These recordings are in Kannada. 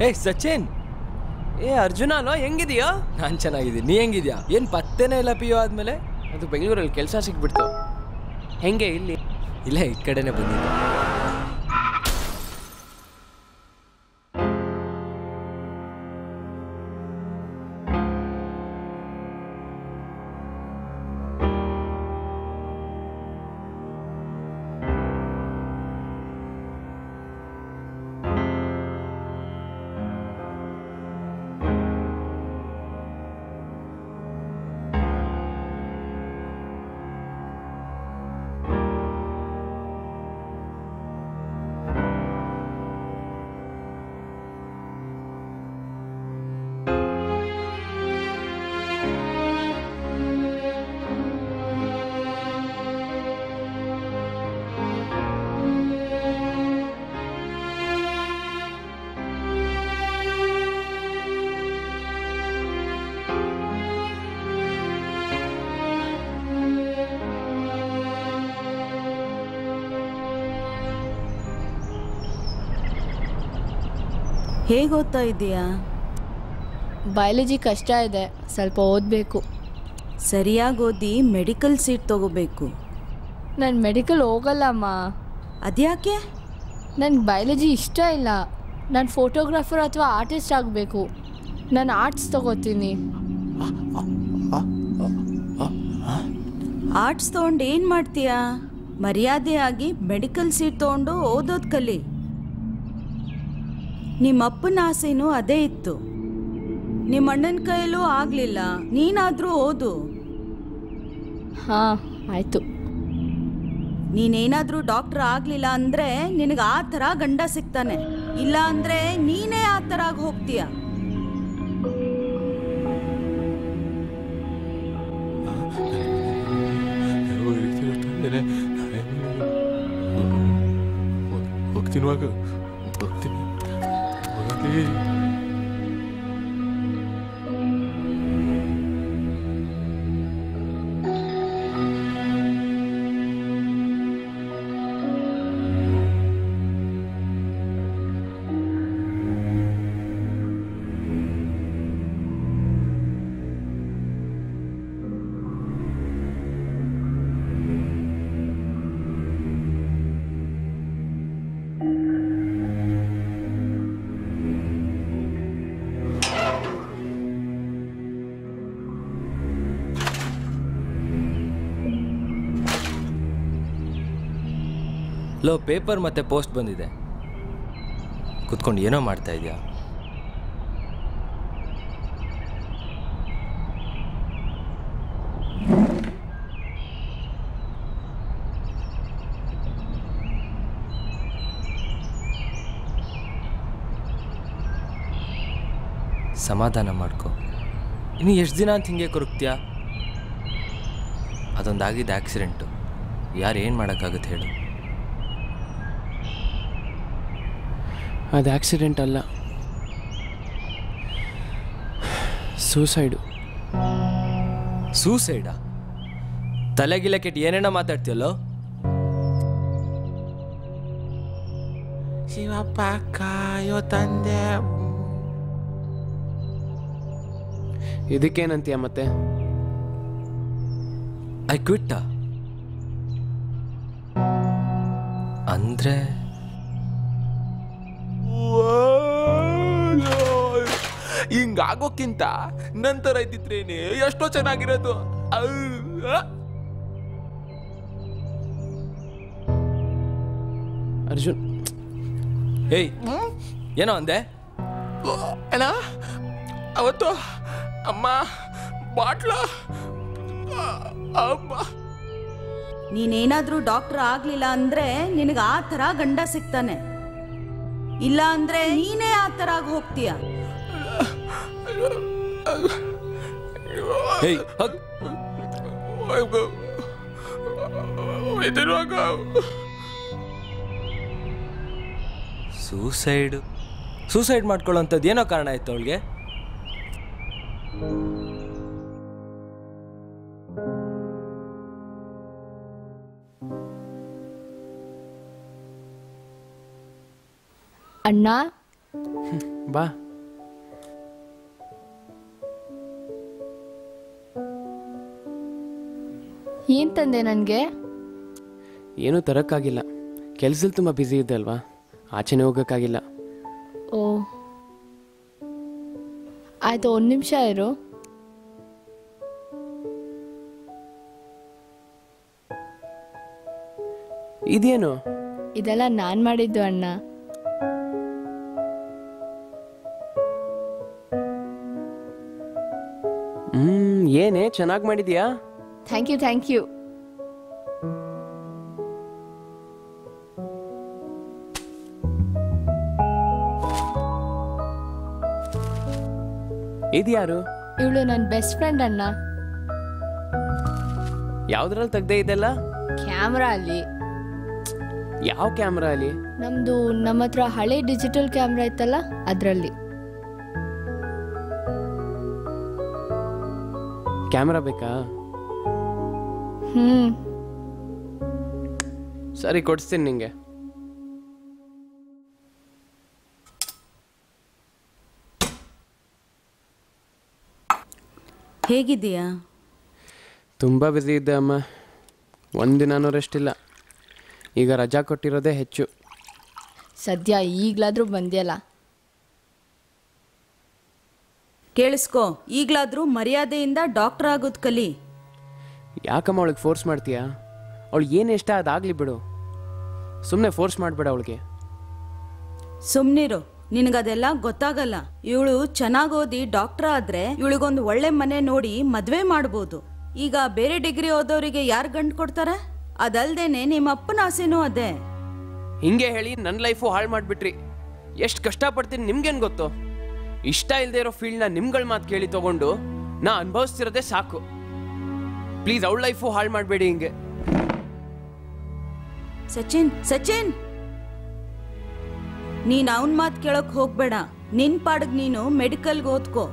ಏ ಸಚಿನ್, ಏ ಅರ್ಜುನ ಅಲ್ವಾ, ಹೆಂಗಿದೆಯಾ? ನಾನು ಚೆನ್ನಾಗಿದ್ದೀನಿ, ನೀ ಹೆಂಗಿದ್ಯಾ? ಏನು ಪತ್ತೆನೇ ಇಲ್ಲ ಪಿ ಯು ಆದಮೇಲೆ? ಅದು ಬೆಂಗಳೂರಲ್ಲಿ ಕೆಲಸ ಸಿಕ್ಬಿಡ್ತು. ಹೆಂಗೆ ಇಲ್ಲಿ? ಇಲ್ಲೇ ಈ ಕಡೆನೇ ಬಂದಿದ್ದೆ. ಹೇಗೆ ಓದ್ತಾ ಇದೆಯಾ? ಬಯಾಲಜಿ ಕಷ್ಟ ಇದೆ, ಸ್ವಲ್ಪ ಓದಬೇಕು. ಸರಿಯಾಗಿ ಓದಿ ಮೆಡಿಕಲ್ ಸೀಟ್ ತಗೋಬೇಕು. ನಾನು ಮೆಡಿಕಲ್ ಹೋಗಲ್ಲಮ್ಮ. ಅದ್ಯಾಕೆ? ನನಗೆ ಬಯಾಲಜಿ ಇಷ್ಟ ಇಲ್ಲ. ನಾನು ಫೋಟೋಗ್ರಾಫರ್ ಅಥವಾ ಆರ್ಟಿಸ್ಟ್ ಆಗಬೇಕು. ನಾನು ಆರ್ಟ್ಸ್ ತಗೋತೀನಿ. ಆರ್ಟ್ಸ್ ತೊಗೊಂಡು ಏನು ಮಾಡ್ತೀಯಾ? ಮರ್ಯಾದೆಯಾಗಿ ಮೆಡಿಕಲ್ ಸೀಟ್ ತೊಗೊಂಡು ಓದೋದು ಕಲಿ. ನಿಮ್ಮ ಅಪ್ಪನ ಆಸೆನೂ ಅದೇ ಇತ್ತು. ನಿಮ್ಮ ಅಣ್ಣನ ಕೈಯಲ್ಲೂ ಆಗಲಿಲ್ಲ, ನೀನಾದರೂ ಓದು. ಹಾಂ ಆಯಿತು. ನೀನೇನಾದರೂ ಡಾಕ್ಟರ್ ಆಗಲಿಲ್ಲ ಅಂದರೆ ನಿನಗೆ ಆ ಥರ ಗಂಡ ಸಿಗ್ತಾನೆ. ಇಲ್ಲ ಅಂದರೆ ನೀನೇ ಆ ಥರ ಆಗಿ ಹೋಗ್ತೀಯ. ಹೋಗ್ತೀನಿ. ಲೋ, ಪೇಪರ್ ಮತ್ತು ಪೋಸ್ಟ್ ಬಂದಿದೆ. ಕುತ್ಕೊಂಡು ಏನೋ ಮಾಡ್ತಾ ಇದೆಯಾ? ಸಮಾಧಾನ ಮಾಡ್ಕೊ. ಇನ್ನು ಎಷ್ಟು ದಿನ ಅಂತ ಹಿಂಗೆ ಕೊರಗ್ತೀಯಾ? ಅದೊಂದಾಗಿದ್ದು ಆಕ್ಸಿಡೆಂಟು. ಯಾರು ಏನು ಮಾಡೋಕ್ಕಾಗುತ್ತೆ ಹೇಳು? ಅದು ಆಕ್ಸಿಡೆಂಟ್ ಅಲ್ಲ, ಸೂಸೈಡು. ಸೂಸೈಡಾ? ತಲೆಗಿಲ್ಲ ಕೆಟ್ಟು ಏನೇನೋ ಮಾತಾಡ್ತೀಯಲ್ಲೋ? ಶಿವಪ್ಪ ಕಾಯೋ ತಂದೆ. ಇದಕ್ಕೇನಂತೀಯ ಮತ್ತೆ? ಐ ಕ್ವಿಟ್ಟ ಅಂದ್ರೆ ಹಿಂಗಾಗೋಕ್ಕಿಂತ ನಂತರ ಇದ್ದಿದ್ರೇನೆ ಎಷ್ಟೋ ಚೆನ್ನಾಗಿರೋದು. ಅರ್ಜುನ್, ಏಯ್ ಏನೋ ಅಂದೆ? ಅಣ್ಣ, ಅವತ್ತು ಅಮ್ಮ ಬಾಟ್ಲ ಅಮ್ಮ. ನೀನೇನಾದರೂ ಡಾಕ್ಟರ್ ಆಗಲಿಲ್ಲ ಅಂದರೆ ನಿನಗೆ ಆ ಥರ ಗಂಡ ಸಿಗ್ತಾನೆ. ಇಲ್ಲ ಅಂದರೆ ನೀನೇ ಆ ಥರ ಆಗಿ ಹೋಗ್ತೀಯ. ಸೂಸೈಡ್ ಮಾಡ್ಕೊಳ್ಳೋಂಥದ್ದು ಏನೋ ಕಾರಣ ಆಯ್ತು ಅವಳಿಗೆ? ಅಣ್ಣ, ಬಾ. ಏನು ತಂದೆ ನನಗೆ? ಏನೂ ತರೋಕ್ಕಾಗಿಲ್ಲ, ಕೆಲಸದಲ್ಲಿ ತುಂಬ ಬ್ಯುಸಿ ಇದ್ದೆ ಅಲ್ವಾ, ಆಚೆನೇ ಹೋಗೋಕ್ಕಾಗಿಲ್ಲ. ಓ ಆಯಿತು, 1 ನಿಮಿಷ ಇರು. ಇದೇನು? ಇದೆಲ್ಲ ನಾನು ಮಾಡಿದ್ದು ಅಣ್ಣ. ಏನೇ ಚೆನ್ನಾಗಿ ಮಾಡಿದ್ಯಾ? Thank you thank you. ಇದ್ಯಾರು? ಇವಳು ನನ್ನ ಬೆಸ್ಟ್ ಫ್ರೆಂಡ್ ಅಣ್ಣ. ಯಾವ್ದ್ರಲ್ಲಿ ತೆಗ್ದೆ ಇದೆಲ್ಲ? ಕ್ಯಾಮ್ರಾ ಅಲ್ಲಿ. ಯಾವ ಕ್ಯಾಮ್ರಾ ಅಲ್ಲಿ? ನಮ್ಮದು ನಮ್ಮ ಹತ್ರ ಹಳೆ ಡಿಜಿಟಲ್ ಕ್ಯಾಮ್ರಾ ಇತ್ತಲ್ಲ, ಅದರಲ್ಲಿ. ಕ್ಯಾಮ್ರಾ ಬೇಕಾ? ಸರಿ, ಕೊಡಿಸ್ತೀನಿ ನಿಂಗೆ. ಹೇಗಿದ್ದೀಯಾ? ತುಂಬ ಬ್ಯುಸಿ ಇದ್ದೆ ಅಮ್ಮ, ಒಂದಿನೂ ರೆಸ್ಟ್ ಇಲ್ಲ. ಈಗ ರಜಾ ಕೊಟ್ಟಿರೋದೇ ಹೆಚ್ಚು. ಸದ್ಯ ಈಗಲಾದರೂ ಬಂದ್ಯಲ್ಲ. ಕೇಳಿಸ್ಕೊ, ಈಗಲಾದರೂ ಮರ್ಯಾದೆಯಿಂದ ಡಾಕ್ಟರ್ ಆಗೋದು ಕಲಿ. ಯಾಕಮ್ಮ ಅವಳಿಗೆ ಫೋರ್ಸ್ ಮಾಡ್ತೀಯಾ? ಅವಳು ಏನು ಇಷ್ಟ ಅದಾಗಲಿ ಬಿಡು, ಸುಮ್ಮನೆ ಫೋರ್ಸ್ ಮಾಡಬೇಡ ಅವಳಿಗೆ. ಸುಮ್ಮನಿರು, ನಿನಗದೆಲ್ಲ ಗೊತ್ತಾಗಲ್ಲ. ಇವಳು ಚೆನ್ನಾಗಿ ಓದಿ ಡಾಕ್ಟರ್ ಆದ್ರೆ ಇವಳಿಗೊಂದು ಒಳ್ಳೆ ಮನೆ ನೋಡಿ ಮದುವೆ ಮಾಡ್ಬೋದು. ಈಗ ಬೇರೆ ಡಿಗ್ರಿ ಓದೋರಿಗೆ ಯಾರು ಗಂಡು ಕೊಡ್ತಾರೆ? ಅದಲ್ದೇನೆ ನಿಮ್ಮ ಅಪ್ಪನ ಆಸೆನೂ ಅದೇ. ಹಿಂಗೆ ಹೇಳಿ ನನ್ನ ಲೈಫು ಹಾಳು ಮಾಡಿಬಿಟ್ರಿ. ಎಷ್ಟು ಕಷ್ಟಪಡ್ತೀನಿ ನಿಮ್ಗೇನು ಗೊತ್ತು? ಇಷ್ಟ ಇಲ್ಲದೆ ಇರೋ ಫೀಲ್ಡ್ನ ನಿಮ್ಗಳ ಮಾತು ಕೇಳಿ ತಗೊಂಡು ನಾ ಅನುಭವಿಸ್ತಿರೋದೇ ಸಾಕು. ಪ್ಲೀಸ್ ಅವಳ ಲೈಫು ಹಾಳು ಮಾಡಬೇಡಿ ಹಿಂಗೆ. ಸಚಿನ್, ಸಚಿನ್, ನೀನ್ ಅವನ್ ಮಾತು ಕೇಳಕ್ ಹೋಗ್ಬೇಡ. ನಿನ್ ಪಾಡಿಗೆ ನೀನು ಮೆಡಿಕಲ್ಗೆ ಓದ್ಕೋ.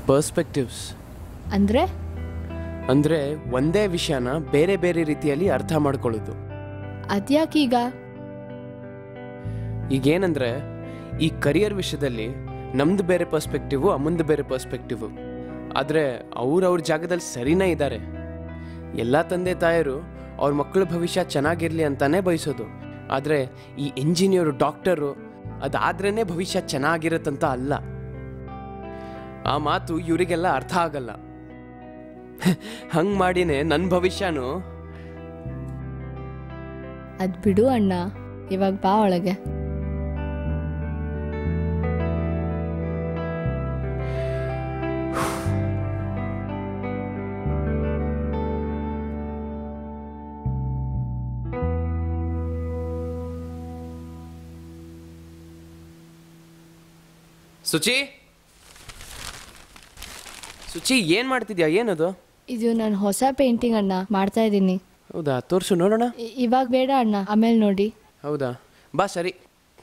ಪರ್ಸ್ಪೆಕ್ಟಿವ್ಸ್ ಅಂದರೆ ಒಂದೇ ವಿಷಯನ ಬೇರೆ ಬೇರೆ ರೀತಿಯಲ್ಲಿ ಅರ್ಥ ಮಾಡ್ಕೊಳ್ಳೋದು. ಅದ್ಯಾಕೀಗ? ಈಗೇನಂದ್ರೆ, ಈ ಕರಿಯರ್ ವಿಷಯದಲ್ಲಿ ನಮ್ದು ಬೇರೆ ಪರ್ಸ್ಪೆಕ್ಟಿವು, ಅಮ್ಮಂದು ಬೇರೆ ಪರ್ಸ್ಪೆಕ್ಟಿವು. ಆದರೆ ಅವ್ರ ಜಾಗದಲ್ಲಿ ಸರಿನೇ ಇದ್ದಾರೆ. ಎಲ್ಲ ತಂದೆ ತಾಯರು ಅವ್ರ ಮಕ್ಕಳ ಭವಿಷ್ಯ ಚೆನ್ನಾಗಿರಲಿ ಅಂತಾನೆ ಬಯಸೋದು. ಆದರೆ ಈ ಇಂಜಿನಿಯರು, ಡಾಕ್ಟರು ಅದಾದ್ರೇ ಭವಿಷ್ಯ ಚೆನ್ನಾಗಿರತ್ತಂತ ಅಲ್ಲ. ಆ ಮಾತು ಇವರಿಗೆಲ್ಲ ಅರ್ಥ ಆಗಲ್ಲ. ಹಂಗೆ ಮಾಡಿನೇ ನನ್ನ ಭವಿಷ್ಯನು. ಅದು ಬಿಡು ಅಣ್ಣ, ಇವಾಗ ಬಾ ಒಳಗೆ. ಸುಚಿ, ಸುಚಿ, ಏನು ಮಾಡ್ತಿದ್ಯಾ? ಏನದು? ಇದು ನನ್ನ ಹೊಸ ಪೇಂಟಿಂಗ್ ಅಣ್ಣ, ಮಾಡ್ತಾ ಇದ್ದೀನಿ. ಹೌದಾ? ತೋರಿಸು ನೋಡೋಣ. ಇವಾಗ ಬೇಡ ಅಣ್ಣ, ಆಮೇಲೆ ನೋಡಿ. ಹೌದಾ? ಬಾ, ಸರಿ.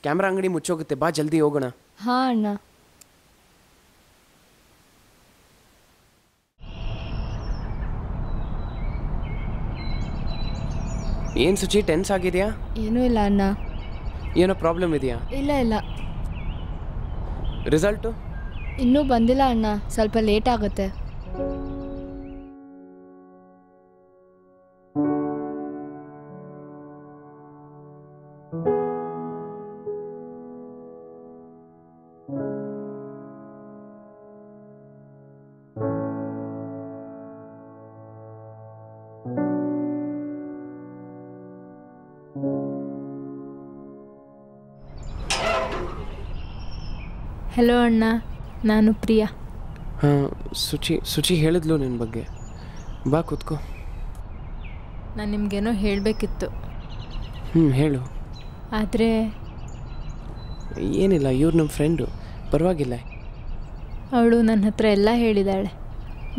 ಕ್ಯಾಮ್ರಾ ಅಂಗಡಿ ಮುಚ್ಚೋಗುತ್ತೆ, ಬಾ ಜಲ್ದಿ ಹೋಗೋಣ. ಹಾಂ ಅಣ್ಣ. ಏನು ಸುಚಿ, ಟೆನ್ಸ್ ಆಗಿದೆಯಾ? ಏನೂ ಇಲ್ಲ ಅಣ್ಣ. ಏನೋ ಪ್ರಾಬ್ಲಮ್ ಇದೆಯಾ? ಇಲ್ಲ ಇಲ್ಲ. ರಿಸಲ್ಟು ಇನ್ನೂ ಬಂದಿಲ್ಲ ಅಣ್ಣ, ಸ್ವಲ್ಪ ಲೇಟ್ ಆಗುತ್ತೆ. ಹಲೋ ಅಣ್ಣ, ನಾನು ಪ್ರಿಯಾ. ಹಾಂ, ಸುಚಿ ಹೇಳಿದ್ಲು ನಿನ್ನ ಬಗ್ಗೆ. ಬಾ ಕೂತ್ಕೋ. ನಾನು ನಿಮಗೇನೋ ಹೇಳಬೇಕಿತ್ತು. ಹೇಳು. ಆದರೆ ಏನಿಲ್ಲ, ಇವ್ರು ನಮ್ಮ ಫ್ರೆಂಡು, ಪರವಾಗಿಲ್ಲ. ಅವಳು ನನ್ನ ಹತ್ರ ಎಲ್ಲ ಹೇಳಿದಾಳೆ.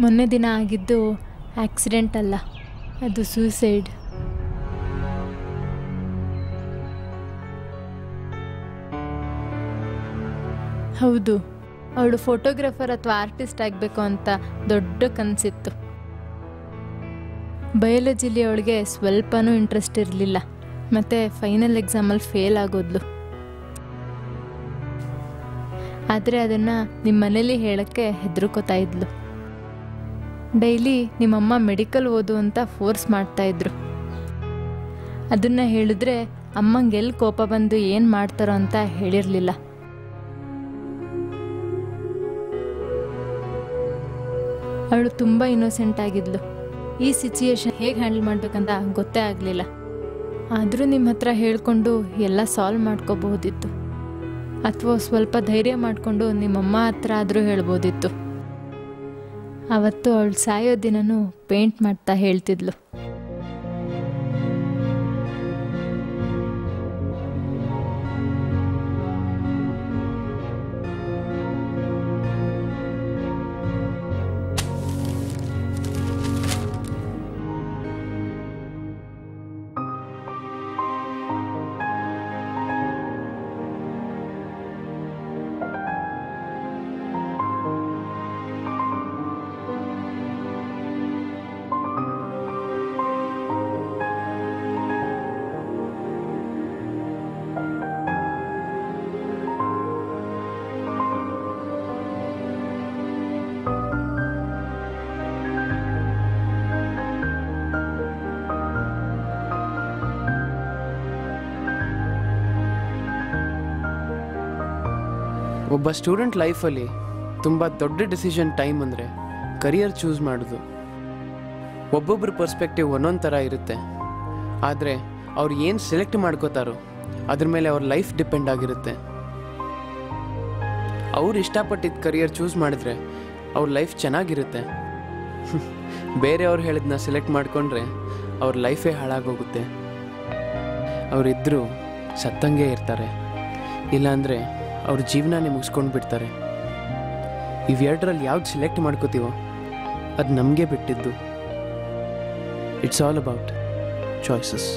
ಮೊನ್ನೆ ದಿನ ಆಗಿದ್ದು ಆಕ್ಸಿಡೆಂಟ್ ಅಲ್ಲ, ಅದು ಸೂಸೈಡ್. ಹೌದು, ಅವಳು ಫೋಟೋಗ್ರಾಫರ್ ಅಥವಾ ಆರ್ಟಿಸ್ಟ್ ಆಗಬೇಕು ಅಂತ ದೊಡ್ಡ ಕನಸಿತ್ತು. ಬಯಾಲಜಿಲಿ ಅವಳಿಗೆ ಸ್ವಲ್ಪನೂ ಇಂಟ್ರೆಸ್ಟ್ ಇರಲಿಲ್ಲ, ಮತ್ತು ಫೈನಲ್ ಎಕ್ಸಾಮಲ್ಲಿ ಫೇಲ್ ಆಗೋದ್ಲು. ಆದರೆ ಅದನ್ನು ನಿಮ್ಮ ಮನೇಲಿ ಹೇಳೋಕ್ಕೆ ಹೆದರ್ಕೋತಾ ಇದ್ಲು. ಡೈಲಿ ನಿಮ್ಮಮ್ಮ ಮೆಡಿಕಲ್ ಓದು ಅಂತ ಫೋರ್ಸ್ ಮಾಡ್ತಾಯಿದ್ರು. ಅದನ್ನು ಹೇಳಿದ್ರೆ ಅಮ್ಮಂಗೆ ಎಲ್ಲಿ ಕೋಪ ಬಂದು ಏನು ಮಾಡ್ತಾರೋ ಅಂತ ಹೇಳಿರಲಿಲ್ಲ. ಅವಳು ತುಂಬ ಇನ್ನೋಸೆಂಟ್ ಆಗಿದ್ಲು. ಈ ಸಿಚುಯೇಷನ್ ಹೇಗೆ ಹ್ಯಾಂಡಲ್ ಮಾಡಬೇಕಂತ ಗೊತ್ತೇ ಆಗಲಿಲ್ಲ. ಆದರೂ ನಿಮ್ಮ ಹತ್ರ ಹೇಳಿಕೊಂಡು ಎಲ್ಲ ಸಾಲ್ವ್ ಮಾಡ್ಕೋಬಹುದಿತ್ತು, ಅಥವಾ ಸ್ವಲ್ಪ ಧೈರ್ಯ ಮಾಡಿಕೊಂಡು ನಿಮ್ಮಮ್ಮ ಹತ್ರ ಆದರೂ ಹೇಳ್ಬೋದಿತ್ತು. ಅವತ್ತು ಅವಳು ಸಾಯೋ ದಿನನೂ ಪೇಂಟ್ ಮಾಡ್ತಾ ಹೇಳ್ತಿದ್ಲು. ಒಬ್ಬ ಸ್ಟೂಡೆಂಟ್ ಲೈಫಲ್ಲಿ ತುಂಬ ದೊಡ್ಡ ಡಿಸಿಷನ್ ಟೈಮ್ ಅಂದರೆ ಕರಿಯರ್ ಚೂಸ್ ಮಾಡೋದು. ಒಬ್ಬೊಬ್ಬರ ಪರ್ಸ್ಪೆಕ್ಟಿವ್ ಒಂದೊಂದು ಥರ ಇರುತ್ತೆ, ಆದರೆ ಅವ್ರು ಏನು ಸೆಲೆಕ್ಟ್ ಮಾಡ್ಕೋತಾರೋ ಅದ್ರ ಮೇಲೆ ಅವ್ರ ಲೈಫ್ ಡಿಪೆಂಡ್ ಆಗಿರುತ್ತೆ. ಅವ್ರು ಇಷ್ಟಪಟ್ಟಿದ್ದ ಕರಿಯರ್ ಚೂಸ್ ಮಾಡಿದ್ರೆ ಅವ್ರ ಲೈಫ್ ಚೆನ್ನಾಗಿರುತ್ತೆ. ಬೇರೆಯವ್ರು ಹೇಳಿದ್ನ ಸೆಲೆಕ್ಟ್ ಮಾಡಿಕೊಂಡ್ರೆ ಅವ್ರ ಲೈಫೇ ಹಾಳಾಗೋಗುತ್ತೆ. ಅವರಿದ್ದರೂ ಸತ್ತಂಗೆ ಇರ್ತಾರೆ, ಇಲ್ಲಾಂದರೆ ಅವ್ರ ಜೀವನನೇ ಮುಗಿಸ್ಕೊಂಡು ಬಿಡ್ತಾರೆ. ಇವೆರಡರಲ್ಲಿ ಯಾವ್ದು ಸೆಲೆಕ್ಟ್ ಮಾಡ್ಕೋತೀವೋ ಅದು ನಮಗೆ ಬಿಟ್ಟಿದ್ದು. It's all about choices.